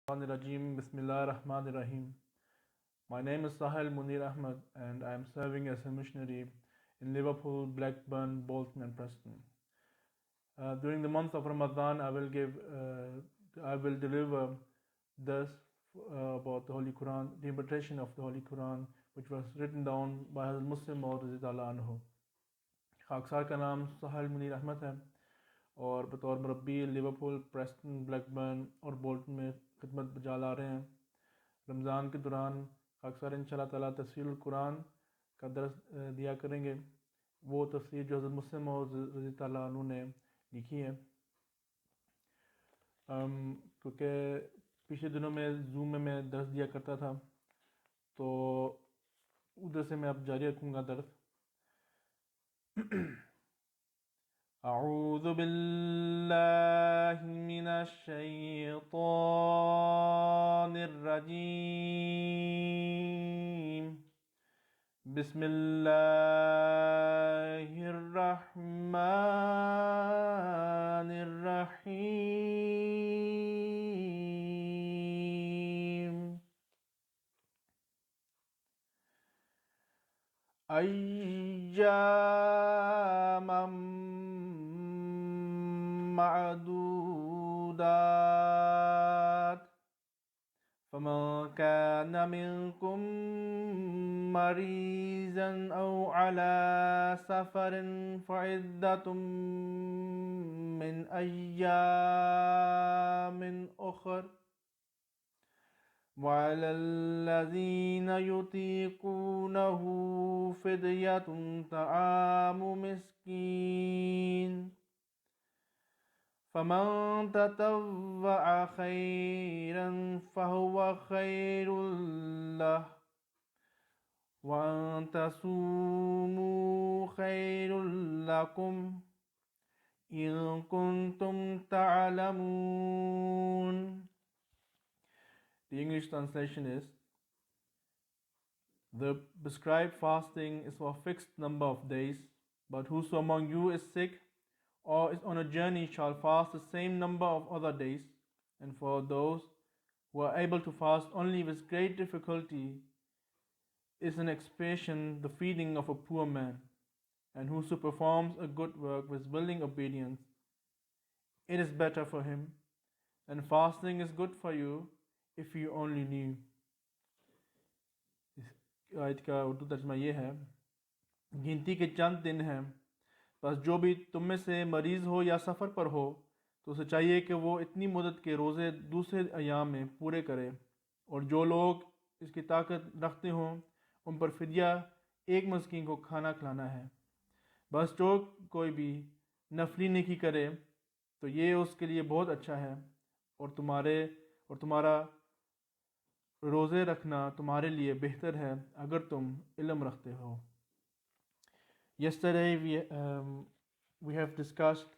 Rajim. Bismillah Rahman Rahim. My name is Sahil Munir Ahmed and I am serving as a missionary in Liverpool, Blackburn, Bolton and Preston. During the month of Ramadan, I will deliver this about the Holy Quran, the interpretation of the Holy Quran, which was written down by Hazrat Muslim Maud رضی اللہ عنہ. خاکسار کا نام ساحل منیر احمد ہے اور بطور مربی Liverpool, Preston, black burn اور Bolton میں خدمت بجا لا رہے ہیں. رمضان کے دوران خاکسار انشاءاللہ تعالیٰ تفسیر القرآن کا درس دیا کریں گے. وہ تفسیر جو حضرت مسلم موعود رضی اللہ عنہ نے لکھی ہے. کیونکہ پچھلے دنوں میں زوم میں درس دیا کرتا تھا تو ادھر سے میں اب جاری رکھوں گا درس. اعوذ باللہ من الشیطان الرجیم. بسم اللہ الرحمن الرحیم. ایاما معدودات فمن كان منكم مريضا أو على سفر فعدة من أيام أخر وعلى الذين يطيقونه فدية طعام مسكين فمن تطوع خيرا فهو خير له وأن تصوموا خير لكم إن كنتم تعلمون. The English translation is: The prescribed fasting is for a fixed number of days, but whoso among you is sick or is on a journey shall fast the same number of other days. And for those who are able to fast only with great difficulty is an expiation, the feeding of a poor man. And whoso performs a good work with willing obedience, it is better for him, and fasting is good for you if you only knew. اس آیت کا اردو ترجمہ یہ ہے: گنتی کے چند دن ہیں، بس جو بھی تم میں سے مریض ہو یا سفر پر ہو تو اسے چاہیے کہ وہ اتنی مدت کے روزے دوسرے ایام میں پورے کرے، اور جو لوگ اس کی طاقت رکھتے ہوں ان پر فدیہ ایک مسکین کو کھانا کھلانا ہے. بس جو کوئی بھی نفلی نیکی کرے تو یہ اس کے لیے بہت اچھا ہے، اور تمہارا روزے رکھنا تمہارے لیے بہتر ہے اگر تم علم رکھتے ہو. Yesterday we have discussed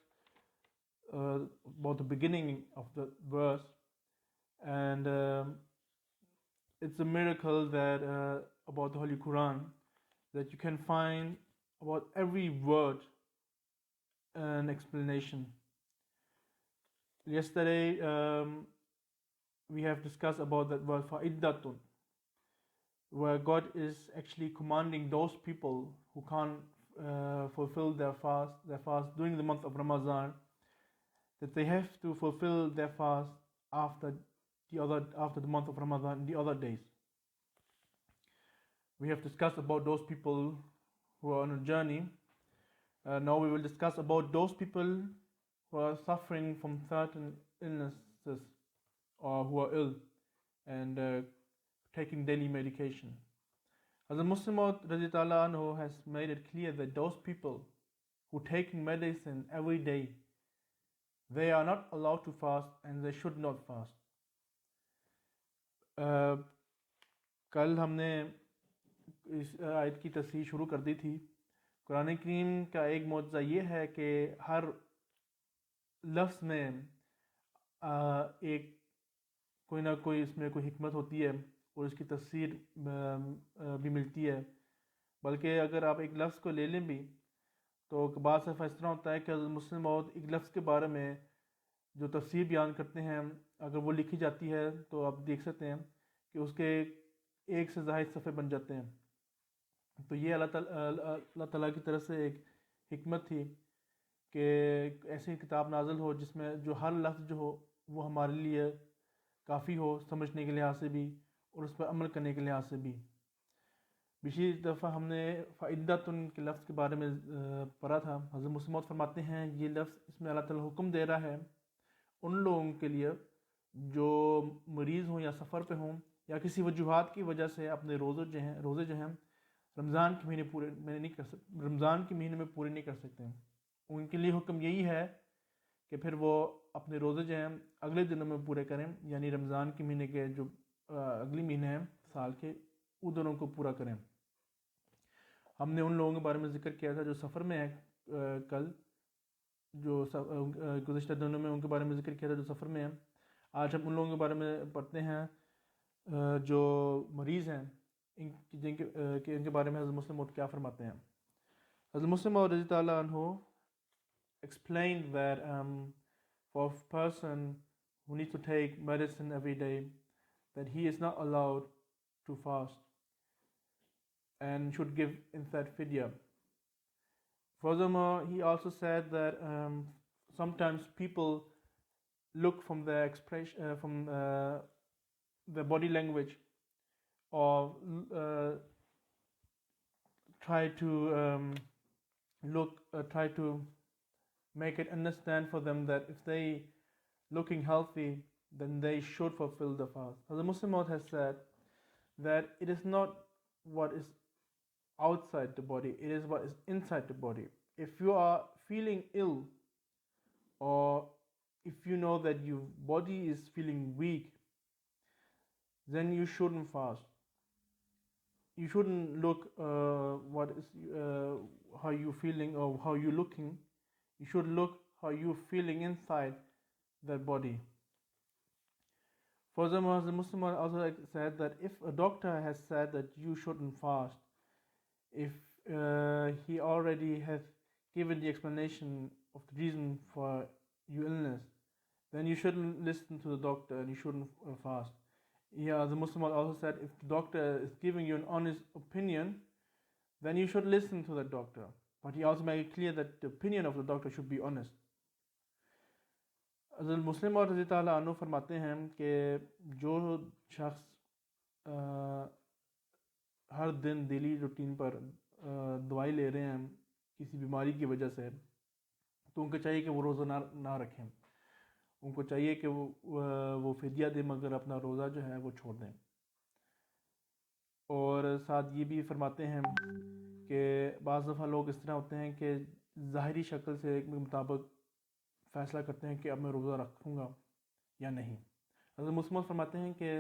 about the beginning of the verse, and it's a miracle that about the Holy Quran, that you can find about every word an explanation. Yesterday we have discussed about that word fa'iddatun, where God is actually commanding those people who can't fulfill their fast during the month of Ramadan, that they have to fulfill their fast after the month of Ramadan, the other days. We have discussed about those people who are on a journey. Now we will discuss about those people who are suffering from certain illnesses or who are ill and taking daily medication. Hazrat Muslim Maud Razi Ta'ala Anhu has made it clear that those people who take medicine every day, they are not allowed to fast and they should not fast. کل ہم نے اس آیت کی تفسیر شروع کر دی تھی. قرآن کریم کا ایک معجزہ یہ ہے کہ ہر لفظ میں ایک کوئی نہ کوئی اس میں کوئی حکمت ہوتی ہے اور اس کی تفسیر بھی ملتی ہے. بلکہ اگر آپ ایک لفظ کو لے لیں بھی تو بعض دفعہ اس طرح ہوتا ہے کہ حضرت مسلم موعود ایک لفظ کے بارے میں جو تفسیر بیان کرتے ہیں، اگر وہ لکھی جاتی ہے تو آپ دیکھ سکتے ہیں کہ اس کے ایک سے زائد صفحے بن جاتے ہیں. تو یہ اللہ تعالیٰ کی طرف سے ایک حکمت تھی کہ ایسی کتاب نازل ہو جس میں جو ہر لفظ جو ہو وہ ہمارے لیے کافی ہو، سمجھنے کے لحاظ سے بھی اور اس پر عمل کرنے کے لحاظ سے بھی. پچھلی دفعہ ہم نے فعدتن کے لفظ کے بارے میں پڑھا تھا. حضرت مسلم موعود فرماتے ہیں یہ لفظ اس میں اللہ تعالیٰ حکم دے رہا ہے ان لوگوں کے لیے جو مریض ہوں یا سفر پہ ہوں یا کسی وجوہات کی وجہ سے اپنے روزے جو ہیں رمضان کے مہینے میں پورے نہیں کر سکتے ہیں. ان کے لیے حکم یہی ہے کہ پھر وہ اپنے روزے جو ہیں اگلے دنوں میں پورے کریں، یعنی رمضان کے مہینے کے جو اگلی مہینے ہیں سال کے ان دنوں کو پورا کریں. ہم نے ان لوگوں کے بارے میں ذکر کیا تھا جو سفر میں ہیں، کل جو گزشتہ دنوں میں ان کے بارے میں ذکر کیا تھا جو سفر میں ہیں. آج ہم ان لوگوں کے بارے میں پڑھتے ہیں جو مریض ہیں، ان کے بارے میں حضرت مسلم موعود کیا فرماتے ہیں. حضرت مسلم موعود رضی اللہ عنہ explained that for a person who needs to take medicine every day, that he is not allowed to fast and should give instead fidya. Furthermore, he also said that sometimes people look from their expression, from their body language, or try to make it understand for them that if they looking healthy, then they should fulfill the fast. Hazrat Muslim Maud has said that it is not what is outside the body, it is what is inside the body. If you are feeling ill, or if you know that your body is feeling weak, then you shouldn't fast. You shouldn't look what is how you feeling or how you looking. You should look how you feeling inside that body. Furthermore, the Muslim also said that if a doctor has said that you shouldn't fast, if he already has given the explanation of the reason for your illness, then you shouldn't listen to the doctor and you shouldn't fast. Yeah, the Muslim also said if the doctor is giving you an honest opinion, then you should listen to the doctor. But he also made it clear that the opinion of the doctor should be honest. حضرت مسلم اور رضی اللہ عنہ فرماتے ہیں کہ جو شخص ہر دن daily routine پر دوائی لے رہے ہیں کسی بیماری کی وجہ سے، تو ان کو چاہیے کہ وہ روزہ نہ رکھیں. ان کو چاہیے کہ وہ فدیہ دیں مگر اپنا روزہ جو ہے وہ چھوڑ دیں. اور ساتھ یہ بھی فرماتے ہیں کہ بعض دفعہ لوگ اس طرح ہوتے ہیں کہ ظاہری شکل سے کے مطابق فیصلہ کرتے ہیں کہ اب میں روزہ رکھوں گا یا نہیں. حضرت مسلم فرماتے ہیں کہ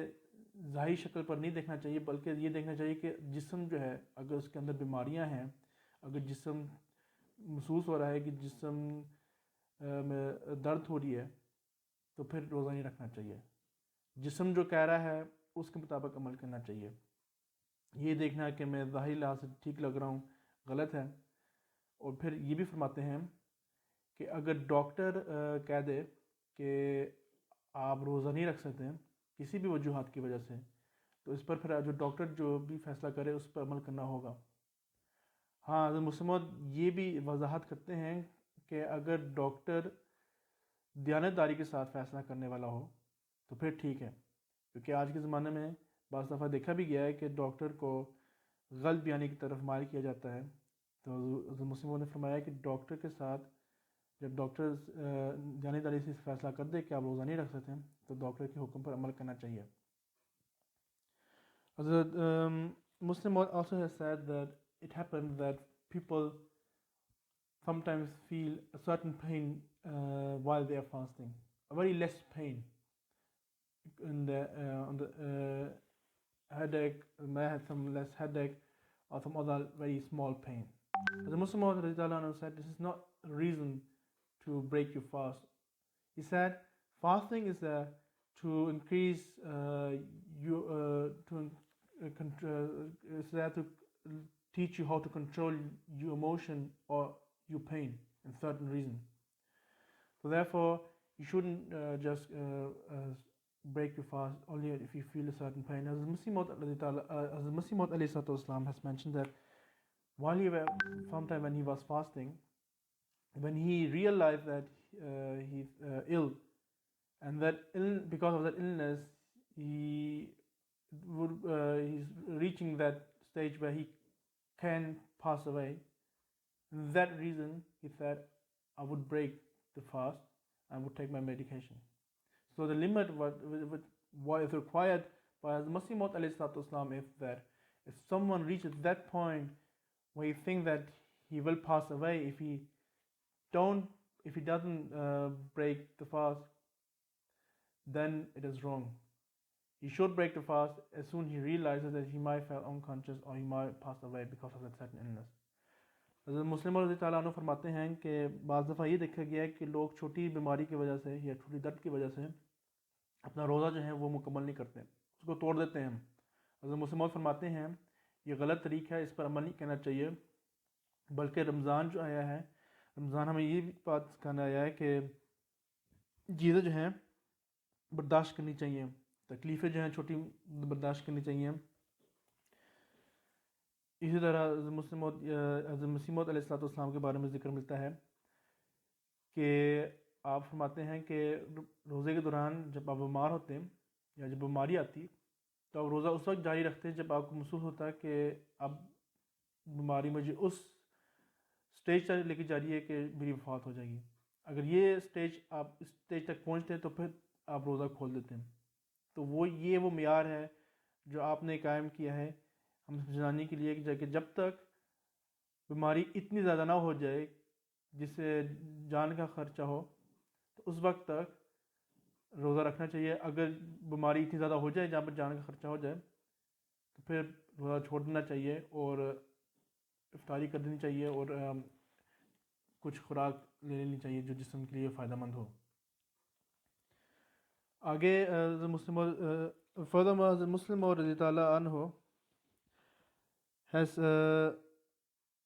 ظاہری شکل پر نہیں دیکھنا چاہیے، بلکہ یہ دیکھنا چاہیے کہ جسم جو ہے اگر اس کے اندر بیماریاں ہیں، اگر جسم محسوس ہو رہا ہے کہ جسم میں درد ہو رہی ہے تو پھر روزہ نہیں رکھنا چاہیے. جسم جو کہہ رہا ہے اس کے مطابق عمل کرنا چاہیے. یہ دیکھنا ہے کہ میں ظاہری لحاظ سے ٹھیک لگ رہا ہوں غلط ہے. اور پھر یہ بھی فرماتے ہیں کہ اگر ڈاکٹر کہہ دے کہ آپ روزہ نہیں رکھ سکتے ہیں کسی بھی وجوہات کی وجہ سے، تو اس پر پھر جو ڈاکٹر جو بھی فیصلہ کرے اس پر عمل کرنا ہوگا. ہاں، حضرت مسلم یہ بھی وضاحت کرتے ہیں کہ اگر ڈاکٹر دیانتداری کے ساتھ فیصلہ کرنے والا ہو تو پھر ٹھیک ہے، کیونکہ آج کے زمانے میں بعض دفعہ دیکھا بھی گیا ہے کہ ڈاکٹر کو غلط بیانی کی طرف مائل کیا جاتا ہے. تو حضرت مسلم نے فرمایا کہ ڈاکٹر کے ساتھ جب ڈاکٹر دیانتداری سے فیصلہ کر دے کہ آپ روزہ نہیں رکھ سکتے تو ڈاکٹر کے حکم پر عمل کرنا چاہیے. حضرت مسلم also has said that it happened that people sometimes feel a certain pain while they are fasting, a very less pain in on the headache, may have some less headache or some other very small pain. As a Muslim Muslim said, this is not a reason to break your fast. He said fasting is to increase is there to teach you how to control your emotion or your pain and certain reason. So therefore you shouldn't break your fast only if you feel a certain pain. As Masih Maud Islam has mentioned that while sometime when he was fasting, when he realized that he's ill, and that because of that illness, he's reaching that stage where he can pass away. And that reason, he said, I would break the fast and would take my medication. So the limit what is required by Masih Maud Islam is that if someone reaches that point where you think that he will pass away if he doesn't break the fast, then it is wrong. He should break the fast as soon as he realizes that he might fall unconscious or he might pass away because of that certain illness. حضرت مسلم رضی تعالیٰ عنہ فرماتے ہیں کہ بعض دفعہ یہ دیکھا گیا ہے کہ لوگ چھوٹی بیماری کی وجہ سے یا چھوٹی درد کی وجہ سے اپنا روزہ جو ہے وہ مکمل نہیں کرتے، اس کو توڑ دیتے ہیں. حضرت مسلم فرماتے ہیں یہ غلط طریقہ ہے، اس پر عمل نہیں کرنا چاہیے، بلکہ رمضان جو آیا ہے، رمضان ہمیں یہ بات سکھانا آیا ہے کہ چیزیں جو ہیں برداشت کرنی چاہیے، تکلیفیں جو ہیں چھوٹی برداشت کرنی چاہیے. اسی طرح حضرت مسیح موعود علیہ السلام کے بارے میں ذکر ملتا ہے کہ آپ فرماتے ہیں کہ روزے کے دوران جب آپ بیمار ہوتے ہیں یا جب بیماری آتی تو آپ روزہ اس وقت جاری رکھتے ہیں جب آپ کو محسوس ہوتا ہے کہ اب بیماری مجھے اس سٹیج تک لے کے جا رہی ہے کہ میری وفات ہو جائے گی. اگر یہ سٹیج آپ اس سٹیج تک پہنچتے ہیں تو پھر آپ روزہ کھول دیتے ہیں. تو وہ معیار ہے جو آپ نے قائم کیا ہے ہم جاننے کے لیے کہ جب تک بیماری اتنی زیادہ نہ ہو جائے جس سے جان کا خرچہ ہو تو اس وقت تک روزہ رکھنا چاہیے. اگر بیماری اتنی زیادہ ہو جائے جہاں پر جان کا خرچہ ہو جائے تو پھر روزہ چھوڑ دینا چاہیے اور افطاری کر دینی چاہیے اور کچھ خوراک لے لینی چاہیے جو جسم کے لیے فائدہ مند ہو. آگے مسلم اور رضی تعالیٰ عنہ has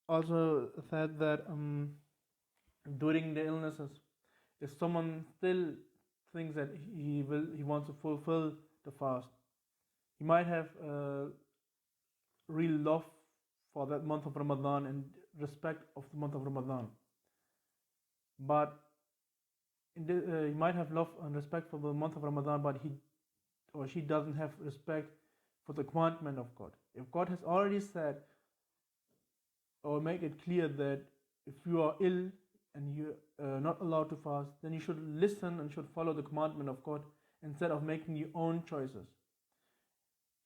also said that during the illnesses, if someone still thinks that he wants to fulfill the fast, he might have real love for that month of Ramadan and respect of the month of Ramadan, but he might have love and respect for the month of Ramadan, but he or she doesn't have respect for the commandment of God. If God has already said or make it clear that if you are ill and you are not allowed to fast, then you should listen and should follow the commandment of God instead of making your own choices.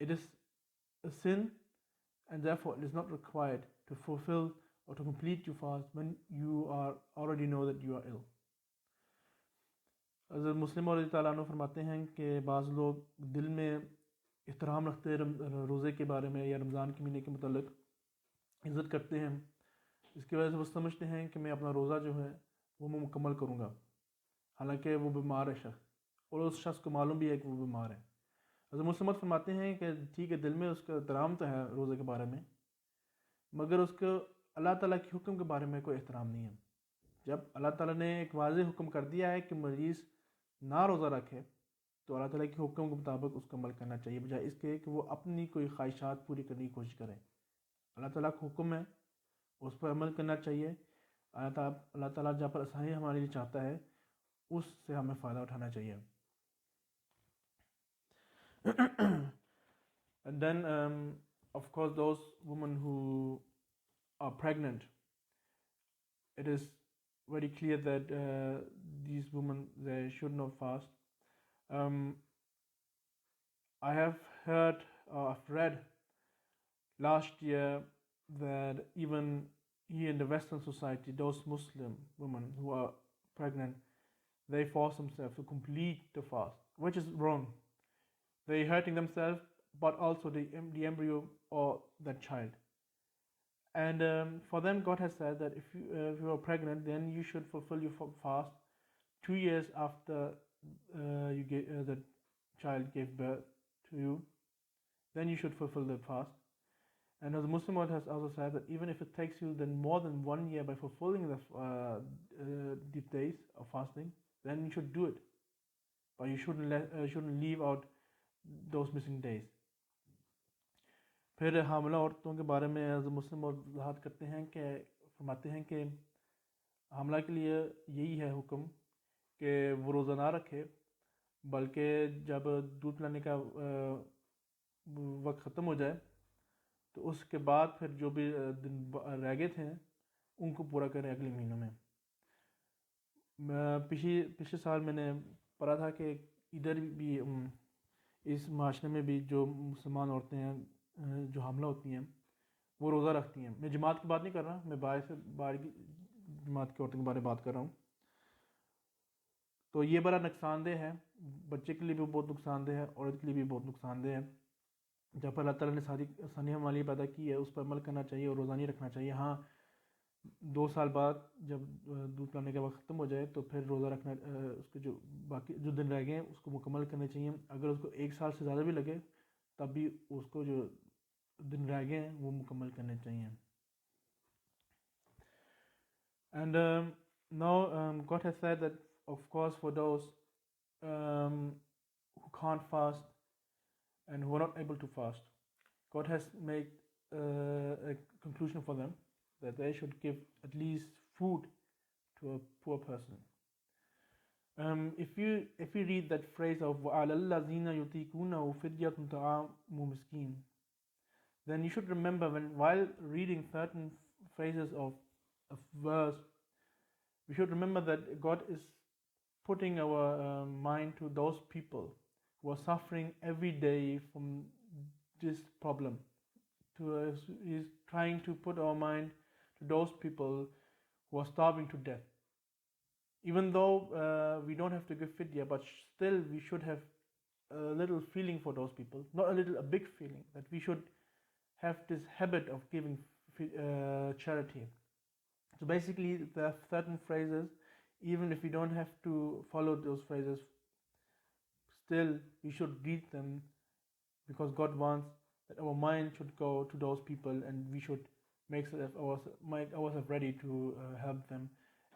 It is a sin and therefore it is not required to fulfill or to complete your fast when you already know that you are ill. حضرت مسلم رضی تعالیٰ عنہ فرماتے ہیں کہ بعض لوگ دل میں احترام رکھتے ہیں روزے کے بارے میں یا رمضان کے مہینے کے متعلق عزت کرتے ہیں، اس کی وجہ سے وہ سمجھتے ہیں کہ میں اپنا روزہ جو ہے وہ میں مکمل کروں گا، حالانکہ وہ بیمار ہے شخص اور اس شخص کو معلوم بھی ہے کہ وہ بیمار ہے. حضرت مسلم فرماتے ہیں کہ ٹھیک ہے دل میں اس کا احترام تو ہے روزے کے بارے میں، مگر اس کو اللہ تعالیٰ کے حکم کے بارے میں کوئی احترام نہیں ہے. جب اللہ تعالیٰ نے ایک واضح حکم کر دیا ہے کہ مریض نہ روزہ رکھے تو اللہ تعالیٰ کے حکم کے مطابق اس کو عمل کرنا چاہیے بجائے اس کے کہ وہ اپنی کوئی خواہشات پوری کرنے کی کوشش کرے. اللہ تعالیٰ کا حکم ہے اس پر عمل کرنا چاہیے. اللہ تعالیٰ جہاں پر آسانی ہمارے لیے چاہتا ہے اس سے ہمیں فائدہ اٹھانا چاہیے. And then of course those women who are pregnant, it is very clear that these women, they should not fast. I have heard I've read last year that even here in the Western society, those Muslim women who are pregnant, they force themselves to complete the fast, which is wrong. They're hurting themselves, but also the embryo or that child. And for them, God has said that if you are pregnant, then you should fulfill your fast 2 years after the child gave birth to you. Then you should fulfill the fast. And as Muslim world has also said that even if it takes you then more than 1 year by fulfilling the days of fasting, then you should do it, but you shouldn't leave out those missing days. پھر حاملہ عورتوں کے بارے میں حضرت مسلم وضاحت کرتے ہیں کہ فرماتے ہیں کہ حاملہ کے لیے یہی ہے حکم کہ وہ روزہ نہ رکھے، بلکہ جب دودھ پلانے کا وقت ختم ہو جائے تو اس کے بعد پھر جو بھی دن رہ گئے تھے ان کو پورا کریں اگلے مہینوں میں. پچھلے سال میں نے پڑھا تھا کہ ادھر بھی اس معاشرے میں بھی جو مسلمان عورتیں ہیں جو حاملہ ہوتی ہیں وہ روزہ رکھتی ہیں. میں جماعت کی بات نہیں کر رہا، میں باہر کی جماعت کی عورتوں کے بارے میں بات کر رہا ہوں. تو یہ بڑا نقصان دہ ہے، بچے کے لیے بھی بہت نقصان دہ ہے، عورت کے لیے بھی بہت نقصان دہ ہے. جب اللہ تعالیٰ نے ساری آسانیاں ہمارے لیے پیدا کی ہے اس پر عمل کرنا چاہیے اور روزہ نہیں رکھنا چاہیے. ہاں 2 سال بعد جب دودھ پلانے کا وقت ختم ہو جائے تو پھر روزہ رکھنا، اس کے جو باقی جو دن رہ گئے ہیں اس کو مکمل کرنے چاہیے. اگر اس کو 1 سال سے زیادہ بھی لگے تب بھی اس کو جو دن رہ گئے ہیں وہ مکمل کرنے چاہیے. And now God has said that of course for those who can't fast and who are not able to fast, God has made a conclusion for them that they should give at least food to a poor person. If you read that phrase of وَعَلَى الَّذِينَ يُطِيقُونَهُ فِدْيَةٌ طَعَامُ مِسْكِينٍ, then you should remember while reading certain phrases of a verse, we should remember that God is putting our mind to those people who are suffering every day from this problem. He's trying to put our mind to those people who are starving to death. Even though we don't have to give fidya, but still we should have a little feeling for those people. Not a little, a big feeling, that we should have this habit of giving charity. So basically there are certain phrases, even if we don't have to follow those phrases, still we should read them because God wants that our mind should go to those people and we should make ourselves ready to help them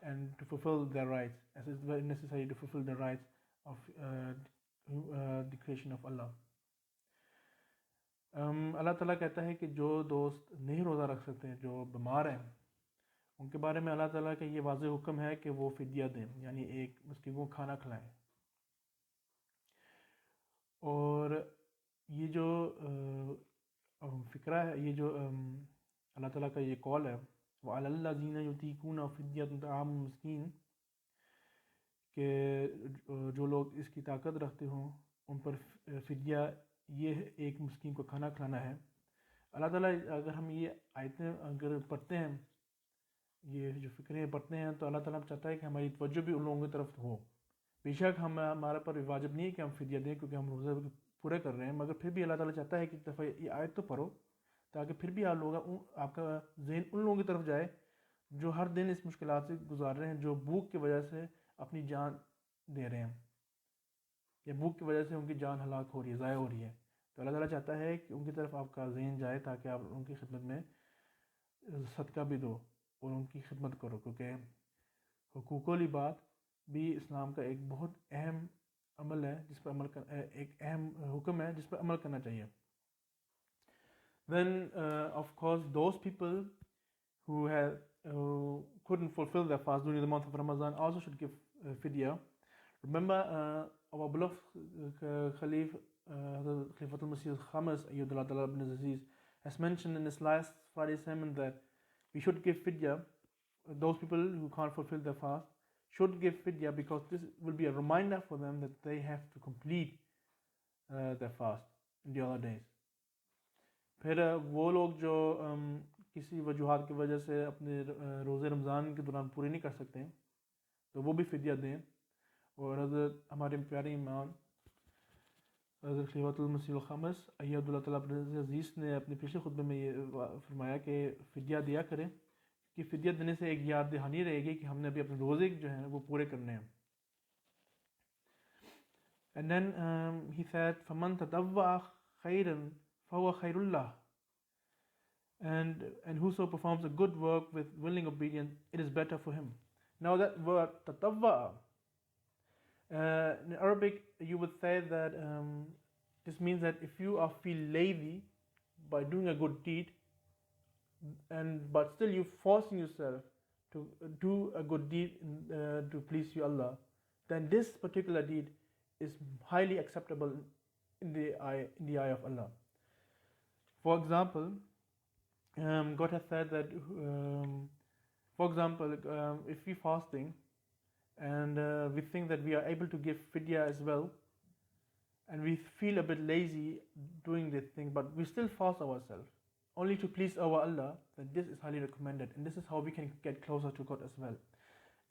and to fulfill their rights, as it's very necessary to fulfill the rights of the creation of Allah. اللہ تعالیٰ کہتا ہے کہ جو دوست نہیں روزہ رکھ سکتے ہیں، جو بیمار ہیں، ان کے بارے میں اللہ تعالیٰ کا یہ واضح حکم ہے کہ وہ فدیہ دیں، یعنی ایک مسکین کو کھانا کھلائیں. اور یہ جو فکرہ ہے، یہ جو اللہ تعالیٰ کا یہ قول ہے وَعَلَى الَّذِينَ يُطِيقُونَهُ فِدْيَةٌ طَعَامُ مِسْكِينٍ، کہ جو لوگ اس کی طاقت رکھتے ہوں ان پر فدیہ یہ ایک مسکین کو کھانا کھلانا ہے. اللہ تعالیٰ اگر ہم یہ آیتیں اگر پڑھتے ہیں، یہ جو فکریں پڑھتے ہیں، تو اللہ تعالیٰ چاہتا ہے کہ ہماری توجہ بھی ان لوگوں کی طرف ہو. بے شک ہمارے پر واجب نہیں ہے کہ ہم فدیہ دیں کیونکہ ہم روزے پورے کر رہے ہیں، مگر پھر بھی اللہ تعالیٰ چاہتا ہے کہ ایک دفعہ یہ آیت تو پڑھو تاکہ پھر بھی آپ کا ذہن ان لوگوں کی طرف جائے جو ہر دن اس مشکلات سے گزار رہے ہیں، جو بھوک کی وجہ سے اپنی جان دے رہے ہیں یا بھوک کی وجہ سے ان کی جان ہلاک ہو رہی ہے، ضائع ہو رہی ہے. تو اللہ تعالیٰ چاہتا ہے کہ ان کی طرف آپ کا ذہن جائے تاکہ آپ ان کی خدمت میں صدقہ بھی دو اور ان کی خدمت کرو، کیونکہ حقوق العباد بھی اسلام کا ایک بہت اہم عمل ہے جس پر ایک اہم حکم ہے جس پر عمل کرنا چاہیے. Then of course those people who couldn't fulfill their fast during the month of Ramadan also should give fidya. Remember our beloved Khalif Khalifatul Masih al-Khamis Ayyadullah Ta'ala ibn Aziz has mentioned in his last Friday sermon that we should give fidya. Those people who can't fulfill their fast should give fidya because this will be a reminder for them that they have to complete their fast in the other days. پھر وہ لوگ جو کسی وجوہات کی وجہ سے اپنے روزے رمضان کے دوران پورے نہیں کر سکتے تو وہ بھی فدیہ دیں. اور حضرت ہمارے پیارے امام حضرت خلیفۃ المسیح الخامس ایّد اللہ تعالیٰ ابن عزیز نے اپنے پچھلے خطبے میں یہ فرمایا کہ فدیہ دیا کریں، کہ فدیہ دینے سے ایک یاد دہانی رہے گی کہ ہم نے ابھی اپنے روزے جو ہیں وہ پورے کرنے ہیں. And then he said فَمَنْ تَطَوَّعَ خَيْرًا فَهُوَ خَيْرٌ لَهُ, and whoso performs a good work with willing obedience, it is better for him. Now that word tatawwa, In Arabic, you would say that this means that if you are feel lazy by doing a good deed, but still you forcing yourself to do a good deed to please you Allah, then this particular deed is highly acceptable in the eye of Allah. For example, God has said that, for example, if we fasting and we think that we are able to give fidya as well, and we feel a bit lazy doing this thing, but we still fast ourselves only to please our Allah, then this is highly recommended, and this is how we can get closer to God as well.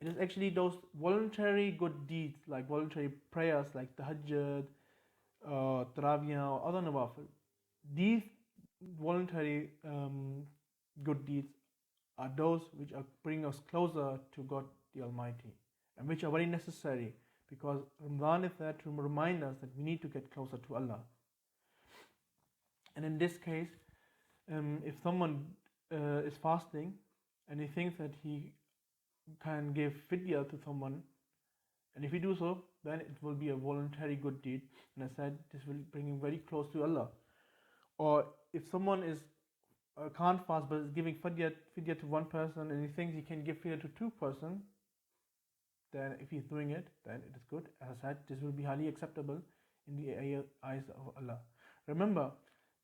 It is actually those voluntary good deeds, like voluntary prayers like tahajjud, tarawih, or other nawafil. These voluntary good deeds are those which are bringing us closer to God the Almighty, and which are very necessary, because Ramadan is there to remind us that we need to get closer to Allah. And in this case, if someone is fasting and he thinks that he can give fidya to someone, and if he do so, then it will be a voluntary good deed, and I said this will bring him very close to Allah. Or if someone is can't fast but is giving fidya to one person, and he thinks he can give fidya to two persons, then if he's doing it, then it is good. As I said, this will be highly acceptable in the eyes of Allah. Remember,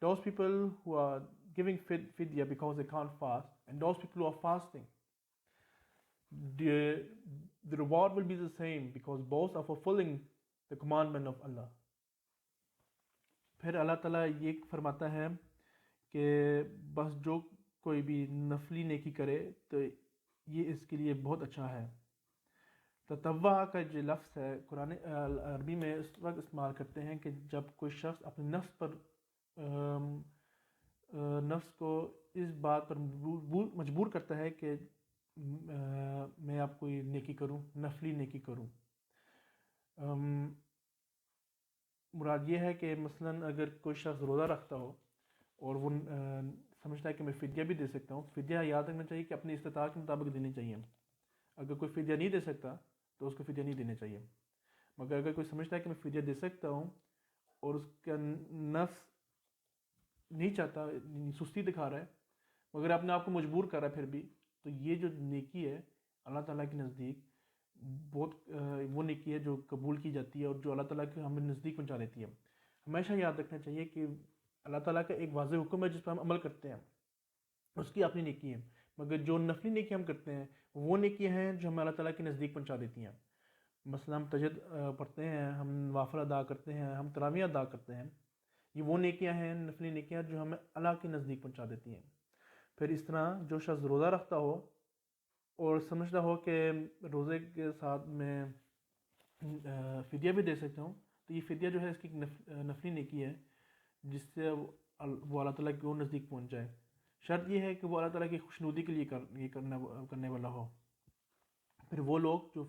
those people who are giving fidya because they can't fast, and those people who are fasting, the reward will be the same, because both are fulfilling the commandment of Allah. پھر اللہ تعالیٰ یہ فرماتا ہے کہ بس جو کوئی بھی نفلی نیکی کرے تو یہ اس کے لیے بہت اچھا ہے. تطوع کا جو لفظ ہے قرآن عربی میں اس وقت استعمال کرتے ہیں کہ جب کوئی شخص اپنے نفس کو اس بات پر مجبور کرتا ہے کہ میں آپ کو یہ نیکی کروں، نفلی نیکی کروں. مراد یہ ہے کہ مثلاً اگر کوئی شخص روزہ رکھتا ہو اور وہ سمجھتا ہے کہ میں فدیہ بھی دے سکتا ہوں. فدیہ یاد رکھنا چاہیے کہ اپنی استطاعت کے مطابق دینی چاہیے. اگر کوئی فدیہ نہیں دے سکتا تو اس کو فدیہ نہیں دینا چاہیے. مگر اگر کوئی سمجھتا ہے کہ میں فدیہ دے سکتا ہوں اور اس کا نفس نہیں چاہتا، سستی دکھا رہا ہے، مگر اپنے آپ کو مجبور کر رہا ہے پھر بھی، تو یہ جو نیکی ہے اللہ تعالیٰ کے نزدیک بہت وہ نیکی ہے جو قبول کی جاتی ہے اور جو اللہ تعالیٰ کے ہمیں نزدیک پہنچا دیتی ہے. ہمیشہ یاد رکھنا چاہیے کہ اللہ تعالیٰ کا ایک واضح حکم ہے جس پر ہم عمل کرتے ہیں، اس کی اپنی نیکی ہے. مگر جو نفلی نیکی ہم کرتے ہیں وہ نیکی ہیں جو ہمیں اللہ تعالیٰ کے نزدیک پہنچا دیتی ہیں. مثلا ہم تہجد پڑھتے ہیں، ہم نوافل ادا کرتے ہیں، ہم تراویح ادا کرتے ہیں، یہ وہ نیکیاں ہیں، نفلی نیکیاں جو ہمیں اللہ کے نزدیک پہنچا دیتی ہیں. پھر اس طرح جو شخص روزہ رکھتا ہو اور سمجھتا ہو کہ روزے کے ساتھ میں فدیہ بھی دے سکتا ہوں، تو یہ فدیہ جو ہے اس کی نفلی نیکی ہے جس سے وہ اللہ تعالیٰ کے نزدیک پہنچ جائے. شرط یہ ہے کہ وہ اللہ تعالیٰ کی خوشنودی کے لیے یہ کرنے والا ہو. پھر وہ لوگ جو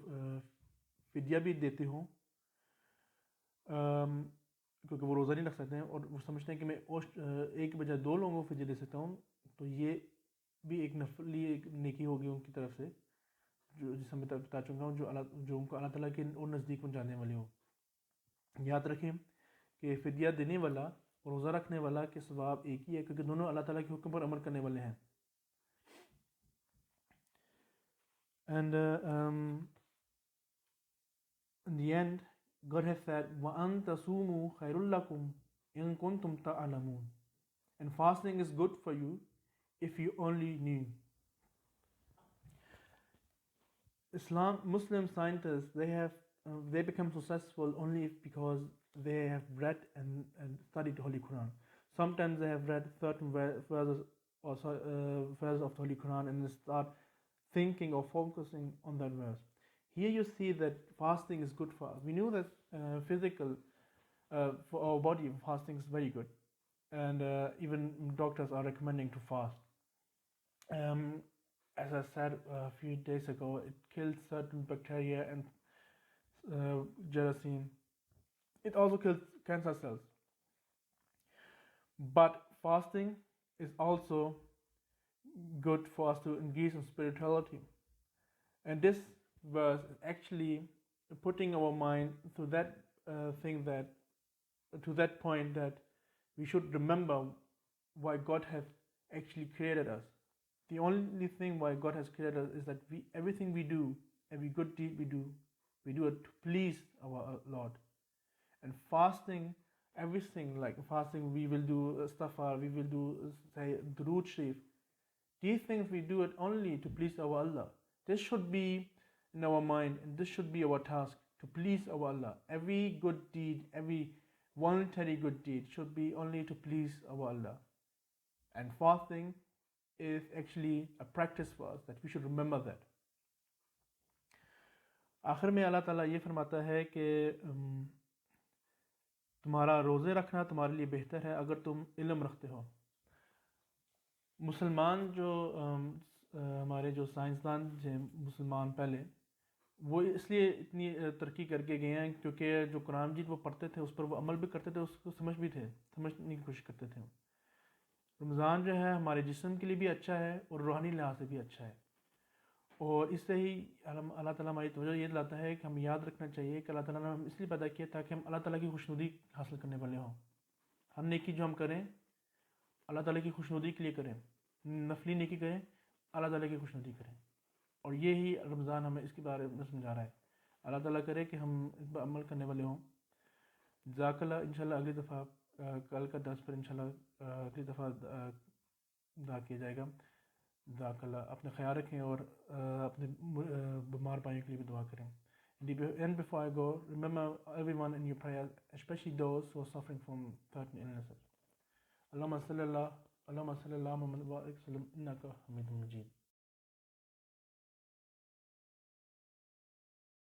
فدیہ بھی دیتے ہوں کیونکہ وہ روزہ نہیں رکھ سکتے ہیں اور وہ سمجھتے ہیں کہ میں ایک بجائے دو لوگوں کو فدیہ دے سکتا ہوں، تو یہ بھی ایک نفلی ایک نیکی ہوگی ان کی طرف سے، جو جسے میں بتا چکا ہوں، جو ان کو اللہ تعالیٰ کے اور نزدیک پہنچانے والی ہو. یاد رکھیں کہ فدیہ دینے والا اور روزہ رکھنے والا کے ثواب ایک ہی ہے، کیونکہ دونوں اللہ تعالیٰ کے حکم پر عمل کرنے والے ہیں. And in the end, God has said, وَأَن تَصُومُوا خَيْرٌ لَكُمْ إِن كُنتُمْ تَعْلَمُونَ. And fasting is good for you if you only knew. Muslim scientists, they become successful only because they have read and studied the Holy Quran. Sometimes they have read certain verses of the Holy Quran and they start thinking or focusing on that verse. Here you see that fasting is good for us. We knew that physical for our body, fasting is very good, and even doctors are recommending to fast. As I said a few days ago, it kills certain bacteria and gerasim. It also kills cancer cells. But fasting is also good for us to engage in spirituality. And this verse is actually putting our mind to that thing that to that point that we should remember why God has actually created us. The only thing why God has created us is that everything we do, every good deed we do it to please our Lord. And fasting, everything like fasting, we will do istighfar, we will do say Durood Sharif. These things we do it only to please our Allah. This should be in our mind, and this should be our task to please our Allah. Every good deed, every voluntary good deed should be only to please our Allah. And fasting is actually a practice for us that we should remember that. آخر میں اللہ تعالیٰ یہ فرماتا ہے کہ تمہارا روزے رکھنا تمہارے لیے بہتر ہے اگر تم علم رکھتے ہو. مسلمان جو ہمارے جو سائنسدان تھے مسلمان پہلے، وہ اس لیے اتنی ترقی کر کے گئے ہیں کیونکہ جو قرآن مجید وہ پڑھتے تھے اس پر وہ عمل بھی کرتے تھے، اس کو سمجھنے کی کوشش کرتے تھے. رمضان جو ہے ہمارے جسم کے لیے بھی اچھا ہے اور روحانی لحاظ سے بھی اچھا ہے، اور اس سے ہی اللہ تعالیٰ ہماری توجہ یہ دلاتا ہے کہ ہم یاد رکھنا چاہیے کہ اللہ تعالیٰ نے ہم اس لیے پیدا کیا تاکہ ہم اللہ تعالیٰ کی خوشنودی حاصل کرنے والے ہوں. ہم نیکی جو ہم کریں اللہ تعالیٰ کی خوشنودی کے لیے کریں، نفلی نیکی کریں، اللہ تعالیٰ کی خوشنودی کریں. اور یہی رمضان ہمیں اس کے بارے میں سمجھا رہا ہے. اللہ تعالیٰ کرے کہ ہم اس پر عمل کرنے والے ہوں. جزاک اللہ. انشاءاللہ اگلی دفعہ کل کا درس پر انشاءاللہ اگلی دفعہ دعا کیا جائے گا. جزاک اللہ. اپنے خیال رکھیں اور اپنے بیمار بھائیوں کے لیے بھی دعا کریں. And before I go, remember everyone in your prayers, especially those who are suffering from certain illnesses. اللهم صل على محمد وعلى آله وسلم إنك حميد مجيد.